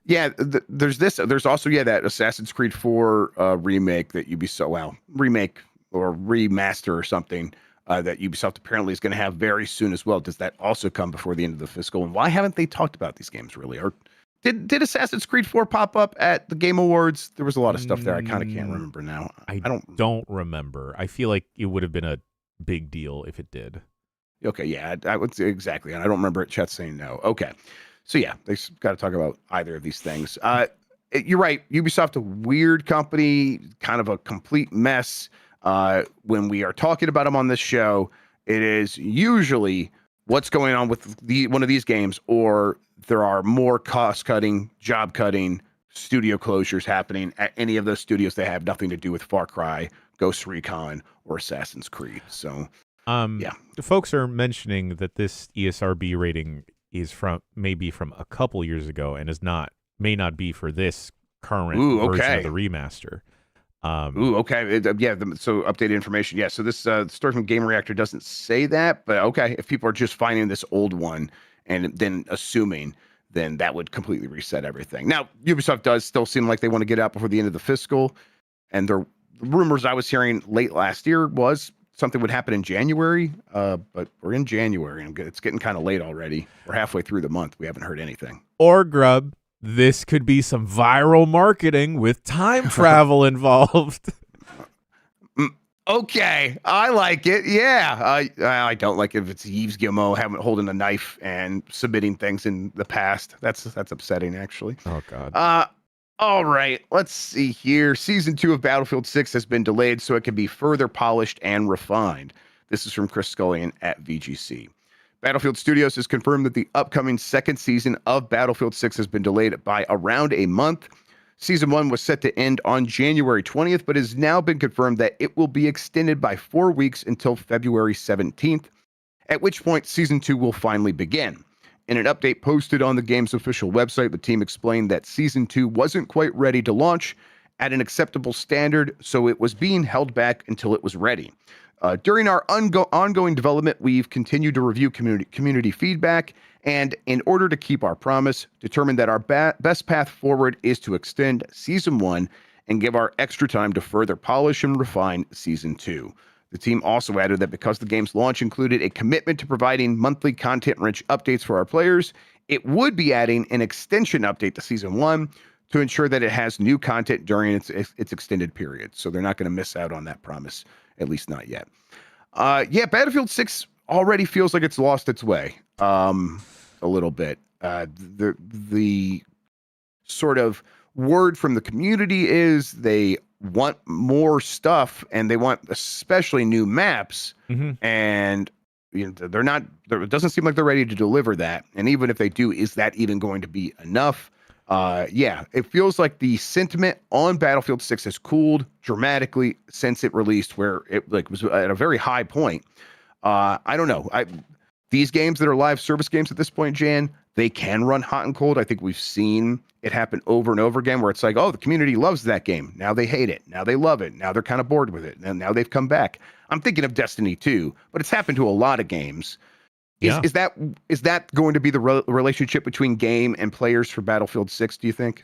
A: There's also that Assassin's Creed 4 remake that Ubisoft, remake or remaster or something that Ubisoft apparently is going to have very soon as well. Does that also come before the end of the fiscal? And why haven't they talked about these games really? Or did Assassin's Creed 4 pop up at the Game Awards? There was a lot of stuff there. I kind of can't remember now.
B: I don't remember. I feel like it would have been a big deal if it did.
A: Okay, yeah, I would say exactly. And I don't remember Chet saying no. Okay. So yeah, they got to talk about either of these things. You're right. Ubisoft, a weird company, kind of a complete mess. When we are talking about them on this show, it is usually what's going on with one of these games, or there are more cost-cutting, job-cutting, studio closures happening at any of those studios that have nothing to do with Far Cry, Ghost Recon, or Assassin's Creed. So, yeah.
B: The folks are mentioning that this ESRB rating is maybe from a couple years ago and may not be for this current version of the remaster.
A: Okay. So updated information. Yeah. So this story from Game Reactor doesn't say that, but okay. If people are just finding this old one and then assuming, then that would completely reset everything. Now, Ubisoft does still seem like they want to get out before the end of the fiscal, and the rumors I was hearing late last year was something would happen in January, but we're in January, and it's getting kind of late already. We're halfway through the month. We haven't heard anything.
B: Or, Grubb, this could be some viral marketing with time travel involved.
A: Okay, I like it. Yeah, I don't like it if it's Yves Guillemot holding a knife and submitting things in the past. That's upsetting, actually.
B: Oh, God.
A: All right, let's see here. Season 2 of Battlefield 6 has been delayed so it can be further polished and refined. This is from Chris Scullion at VGC. Battlefield Studios has confirmed that the upcoming second season of Battlefield 6 has been delayed by around a month. Season 1 was set to end on January 20th, but has now been confirmed that it will be extended by 4 weeks until February 17th, at which point Season 2 will finally begin. In an update posted on the game's official website, the team explained that Season 2 wasn't quite ready to launch, at an acceptable standard, so it was being held back until it was ready. During our ongoing development, we've continued to review community feedback, and in order to keep our promise, determined that our best path forward is to extend Season 1 and give our extra time to further polish and refine Season 2. The team also added that because the game's launch included a commitment to providing monthly content-rich updates for our players, it would be adding an extension update to Season 1 to ensure that it has new content during its extended period. So they're not going to miss out on that promise, at least not yet. Battlefield 6 already feels like it's lost its way a little bit. The sort of word from the community is they want more stuff, and they want especially new maps. And it doesn't seem like they're ready to deliver that. And even if they do, is that even going to be enough? It feels like the sentiment on Battlefield 6 has cooled dramatically since it released, where it was at a very high point. I don't know. These games that are live service games at this point, Jan, they can run hot and cold. I think we've seen it happen over and over again, where it's like, oh, the community loves that game. Now they hate it. Now they love it. Now they're kind of bored with it. And now they've come back. I'm thinking of Destiny 2, but it's happened to a lot of games. Is that going to be the relationship between game and players for Battlefield 6, do you think?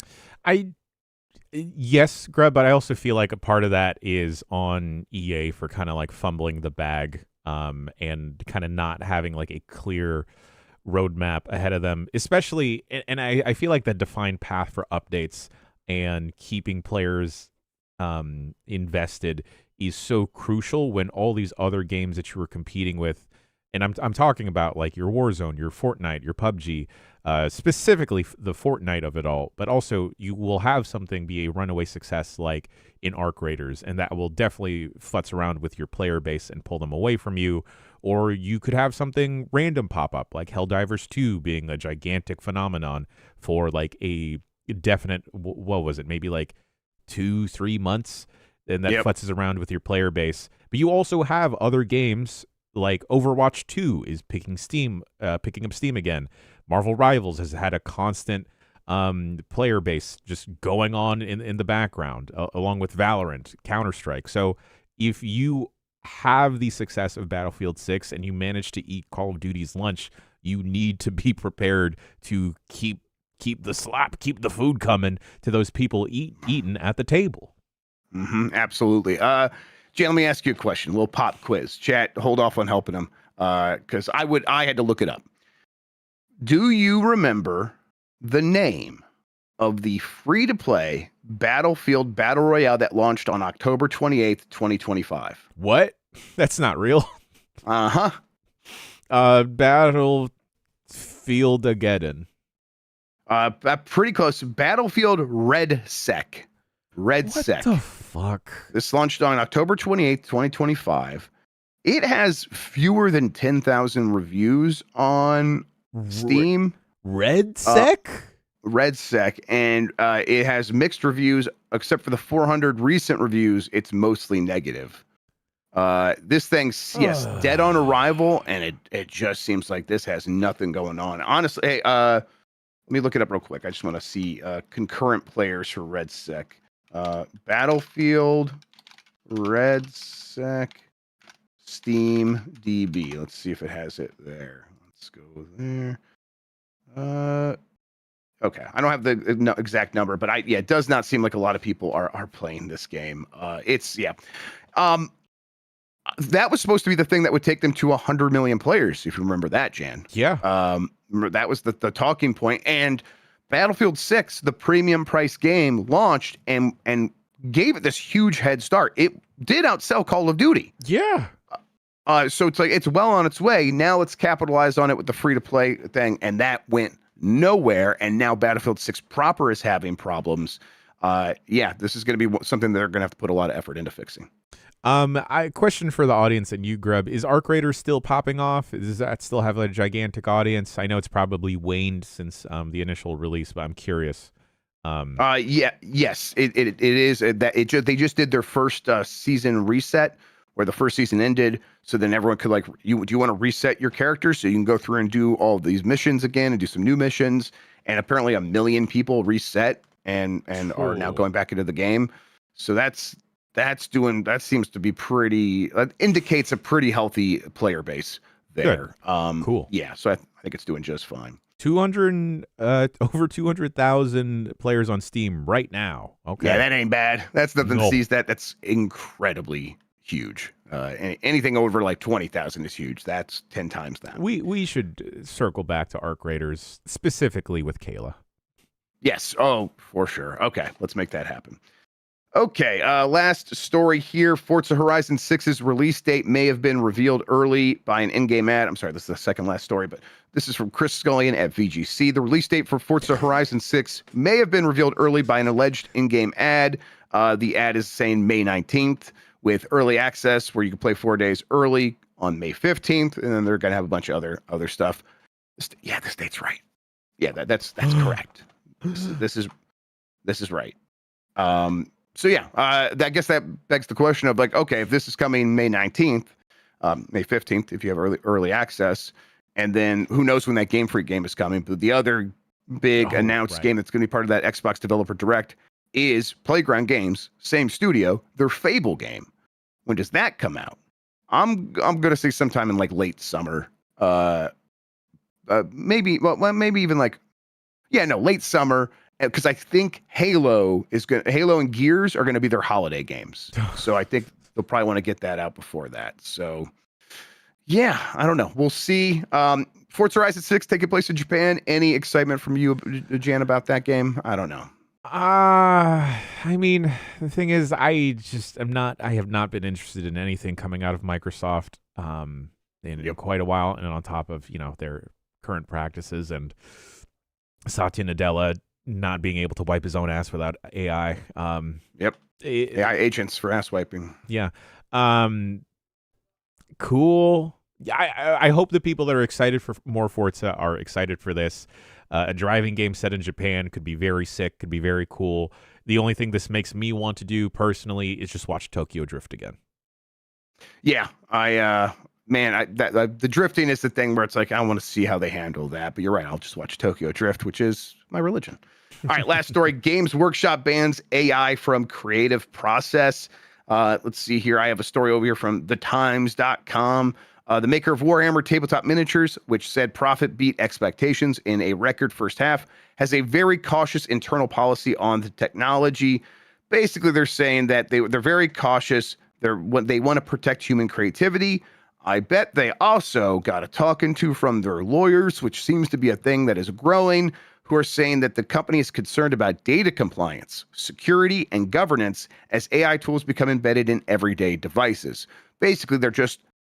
B: Yes, Grubb, but I also feel like a part of that is on EA for kind of like fumbling the bag and kind of not having like a clear roadmap ahead of them, especially, and I feel like the defined path for updates and keeping players invested is so crucial when all these other games that you were competing with, and I'm talking about like your Warzone, your Fortnite, your PUBG, specifically the Fortnite of it all, but also you will have something be a runaway success like in Arc Raiders, and that will definitely futz around with your player base and pull them away from you. Or you could have something random pop up, like Helldivers 2 being a gigantic phenomenon for like a definite, what was it, maybe like 2-3 months, and that futzes around with your player base. But you also have other games like Overwatch 2 is picking up steam again. Marvel Rivals has had a constant player base just going on in the background, along with Valorant, Counter-Strike. So if you have the success of Battlefield 6 and you manage to eat Call of Duty's lunch, you need to be prepared to keep the food coming to those people eating at the table.
A: Absolutely. Jan, let me ask you a question, a little pop quiz. Chat, hold off on helping him, because I had to look it up. Do you remember the name of the free-to-play Battlefield Battle Royale that launched on October 28th, 2025?
B: What? That's not real. Battlefield-ageddon.
A: Pretty close. Battlefield RedSec.
B: What the fuck?
A: This launched on October 28th, 2025. It has fewer than 10,000 reviews on Steam.
B: RedSec?
A: RedSec, and it has mixed reviews, except for the 400 recent reviews. It's mostly negative. This thing's, dead on arrival, and it just seems like this has nothing going on. Honestly, hey, let me look it up real quick. I just want to see concurrent players for RedSec. Battlefield RedSec Steam DB. Let's see if it has it there. Let's go there. Okay, I don't have the exact number, but it does not seem like a lot of people are playing this game. That was supposed to be the thing that would take them to 100 million players, if you remember that, Jan.
B: Yeah.
A: That was the talking point. And Battlefield 6, the premium price game, launched and gave it this huge head start. It did outsell Call of Duty.
B: Yeah.
A: So it's like it's well on its way. Now let's capitalize on it with the free-to-play thing, and that went nowhere. And now Battlefield 6 proper is having problems. This is going to be something they're going to have to put a lot of effort into fixing.
B: Question for the audience and you, Grubb. Is Arc Raiders still popping off? Does that still have a gigantic audience? I know it's probably waned since the initial release, but I'm curious.
A: Yes, it is. They just did their first season reset, where the first season ended. So then everyone could do you want to reset your character so you can go through and do all these missions again and do some new missions? And apparently 1 million people reset and are now going back into the game. So that seems to be that indicates a pretty healthy player base there.
B: Good. Cool.
A: Yeah, so I think it's doing just fine.
B: Over 200,000 players on Steam right now. Okay.
A: Yeah, that ain't bad. That's nothing to seize that. That's incredibly huge. Anything over like 20,000 is huge. That's 10 times that.
B: We should circle back to Arc Raiders specifically with Kayla.
A: Yes. Oh, for sure. Okay, let's make that happen. Okay, last story here. Forza Horizon 6's release date may have been revealed early by an in-game ad. I'm sorry, this is the second last story, but this is from Chris Scullion at VGC. The release date for Forza Horizon 6 may have been revealed early by an alleged in-game ad. The ad is saying May 19th with early access where you can play 4 days early on May 15th, and then they're going to have a bunch of other stuff. Yeah, this date's right. Yeah, that's correct. This is right. So yeah, I guess that begs the question of like, okay, if this is coming May 19th, May 15th, if you have early access, and then who knows when that Game Freak game is coming. But the other big announced game that's going to be part of that Xbox Developer Direct is Playground Games, same studio, their Fable game. When does that come out? I'm going to say sometime in like late summer. Maybe even like, late summer. Because I think Halo and Gears are going to be their holiday games. So I think they'll probably want to get that out before that. So yeah, I don't know. We'll see. Forza Horizon 6 taking place in Japan. Any excitement from you, Jan, about that game? I don't know.
B: I mean, the thing is, I have not been interested in anything coming out of Microsoft in quite a while. And on top of, their current practices and Satya Nadella not being able to wipe his own ass without AI.
A: AI agents for ass wiping.
B: Yeah. Cool. I hope the people that are excited for more Forza are excited for this. A driving game set in Japan could be very sick, could be very cool. The only thing this makes me want to do personally is just watch Tokyo Drift again.
A: Yeah, the drifting is the thing where it's like, I want to see how they handle that. But you're right. I'll just watch Tokyo Drift, which is my religion. All right, last story. Games Workshop bans AI from creative process. Let's see here. I have a story over here from thetimes.com. The maker of Warhammer Tabletop Miniatures, which said profit beat expectations in a record first half, has a very cautious internal policy on the technology. Basically, they're saying that they're very cautious. They want to protect human creativity. I bet they also got a talking to from their lawyers, which seems to be a thing that is growing, who are saying that the company is concerned about data compliance, security, and governance as AI tools become embedded in everyday devices. Basically,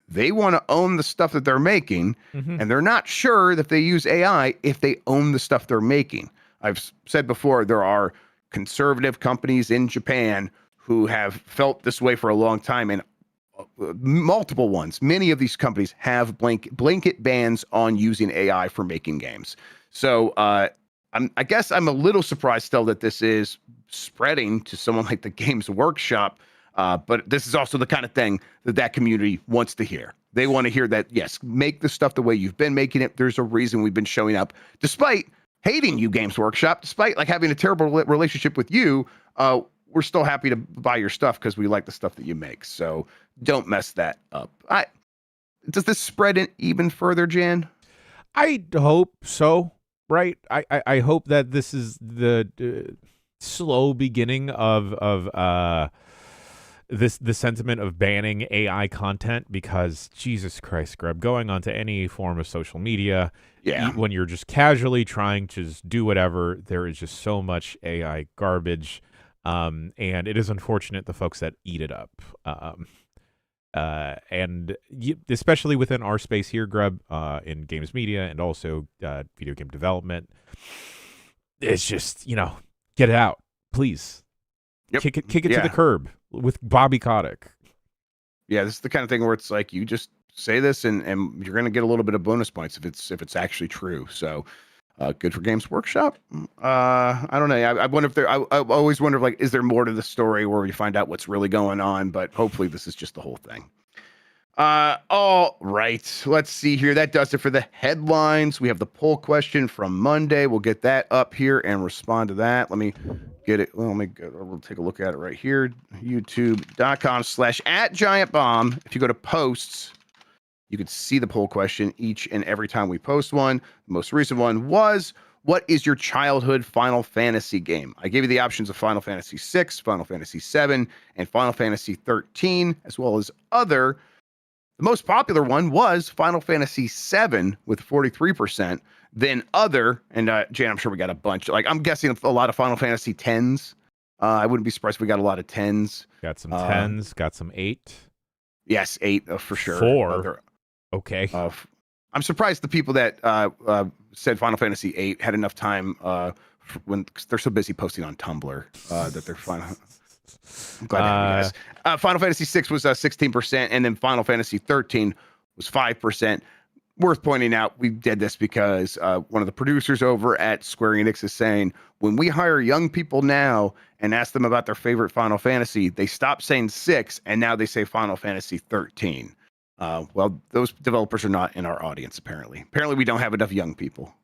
A: they want to own the stuff that they're making, and they're not sure that they use AI if they own the stuff they're making. I've said before, there are conservative companies in Japan who have felt this way for a long time, and multiple ones. Many of these companies have blanket bans on using AI for making games. So I guess I'm a little surprised still that this is spreading to someone like the Games Workshop. But this is also the kind of thing that community wants to hear. They want to hear that, yes, make the stuff the way you've been making it. There's a reason we've been showing up, despite hating you, Games Workshop, despite like having a terrible relationship with you. We're still happy to buy your stuff because we like the stuff that you make. So don't mess that up. Does this spread it even further, Jan?
B: I hope so. Right. I hope that this is the slow beginning of the sentiment of banning AI content, because Jesus Christ, Grubb, going onto any form of social media, when you're just casually trying to just do whatever, there is just so much AI garbage. And it is unfortunate the folks that eat it up. And especially within our space here, Grubb, in games media and also video game development, it's just, get it out, please. Kick it to the curb with Bobby Kotick.
A: Yeah, this is the kind of thing where it's like you just say this and you're going to get a little bit of bonus points if it's actually true. So good for Games Workshop. I don't know. I wonder if I always wonder, like, is there more to the story where we find out what's really going on? But hopefully this is just the whole thing. All right. Let's see here. That does it for the headlines. We have the poll question from Monday. We'll get that up here and respond to that. Let me get it. Well, we'll take a look at it right here. YouTube.com/@giantbomb. If you go to posts, you can see the poll question each and every time we post one. The most recent one was, what is your childhood Final Fantasy game? I gave you the options of Final Fantasy VI, Final Fantasy VII, and Final Fantasy XIII, as well as other. The most popular one was Final Fantasy VII with 43%. Then other, and Jan, I'm sure we got a bunch. Like, I'm guessing a lot of Final Fantasy X. I wouldn't be surprised if we got a lot of 10s.
B: Got some 10s, got some 8.
A: Yes, 8 for sure.
B: 4. Okay.
A: I'm surprised the people that said Final Fantasy VIII had enough time when they're so busy posting on Tumblr that they're fine. I'm glad to have you guys. Final Fantasy VI was 16%, and then Final Fantasy XIII was 5%. Worth pointing out, we did this because one of the producers over at Square Enix is saying, when we hire young people now and ask them about their favorite Final Fantasy, they stop saying 6, and now they say Final Fantasy XIII. Well, those developers are not in our audience, apparently. Apparently, we don't have enough young people.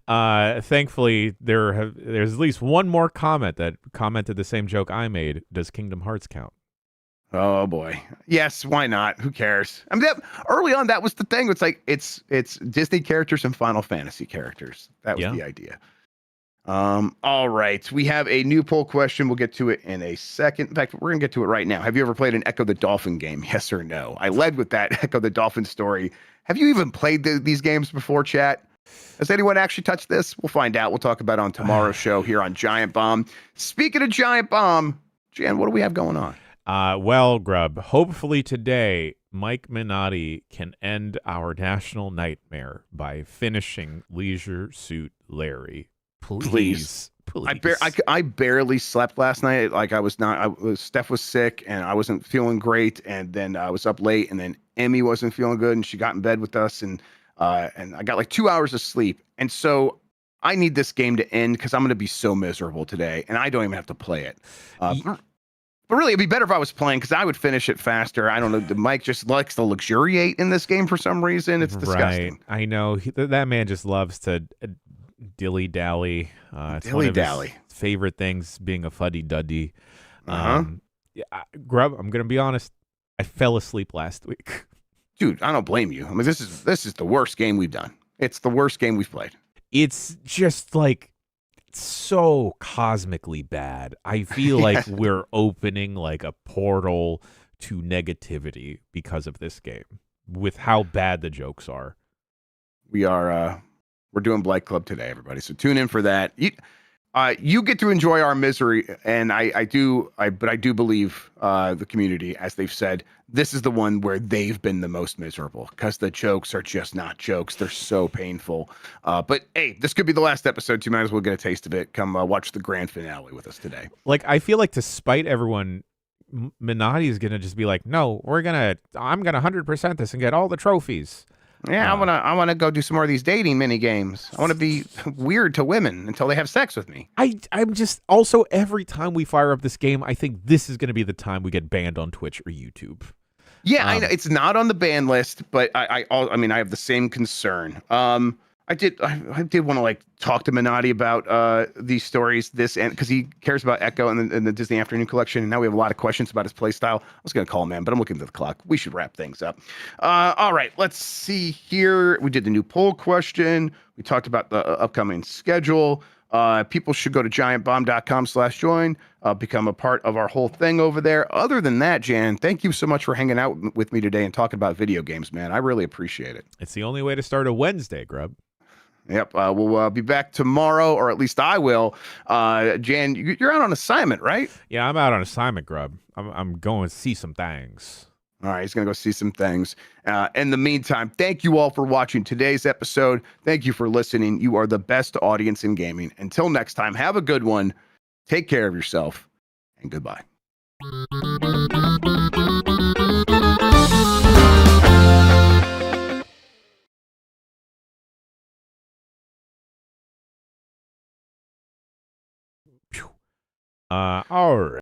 B: Thankfully, there's at least one more comment that commented the same joke I made. Does Kingdom Hearts count?
A: Oh boy, yes. Why not? Who cares? I mean, early on, that was the thing. It's like it's Disney characters and Final Fantasy characters. That was the idea. All right, we have a new poll question. We'll get to it in a second. In fact, we're gonna get to it right now. Have you ever played an Ecco the Dolphin game? Yes or no? I led with that Ecco the Dolphin story. Have you even played these games before, chat? Has anyone actually touched this? We'll find out. We'll talk about it on tomorrow's show here on Giant Bomb. Speaking of Giant Bomb, Jan, what do we have going on?
B: Well, Grubb, hopefully today Mike Minotti can end our national nightmare by finishing Leisure Suit Larry. Please.
A: I barely slept last night. Like, Steph was sick and I wasn't feeling great, and then I was up late, and then Emmy wasn't feeling good, and she got in bed with us, and I got like 2 hours of sleep, and so I need this game to end because I'm going to be so miserable today, and I don't even have to play it. But really, it'd be better if I was playing, because I would finish it faster. I don't know. The Mike just likes to luxuriate in this game for some reason. It's disgusting.
B: Right. I know. That man just loves to dilly-dally. It's one of his favorite things, being a fuddy-duddy. Grubb, I'm going to be honest. I fell asleep last week.
A: Dude, I don't blame you. I mean, this is the worst game we've done. It's the worst game we've played.
B: It's just like so cosmically bad. I feel like we're opening like a portal to negativity because of this game, with how bad the jokes are. we're doing Blight Club today, everybody. So tune in for that. You get to enjoy our misery, and I do believe the community, as they've said, this is the one where they've been the most miserable, because the jokes are just not jokes. They're so painful. But hey, this could be the last episode. You might as well get a taste of it. Come watch the grand finale with us today. Like, I feel like, to spite everyone, Minotti is gonna just be like, no, I'm gonna 100% this and get all the trophies.
A: Yeah, I wanna go do some more of these dating mini games. I want to be weird to women until they have sex with me.
B: I'm just also, every time we fire up this game, I think this is going to be the time we get banned on Twitch or YouTube.
A: Yeah, I know it's not on the ban list, but I have the same concern. I did want to like talk to Minotti about these stories, because he cares about Ecco and the Disney Afternoon Collection, and now we have a lot of questions about his play style. I was going to call him, man, but I'm looking at the clock. We should wrap things up. All right, let's see here. We did the new poll question. We talked about the upcoming schedule. People should go to giantbomb.com/join, become a part of our whole thing over there. Other than that, Jan, thank you so much for hanging out with me today and talking about video games, man. I really appreciate it.
B: It's the only way to start a Wednesday, Grubb.
A: Yep. We'll be back tomorrow, or at least I will. Jan, you're out on assignment, right?
B: Yeah, I'm out on assignment, Grubb. I'm going to see some things.
A: All right, he's going to go see some things. In the meantime, thank you all for watching today's episode. Thank you for listening. You are the best audience in gaming. Until next time, have a good one. Take care of yourself, and goodbye.
B: All right.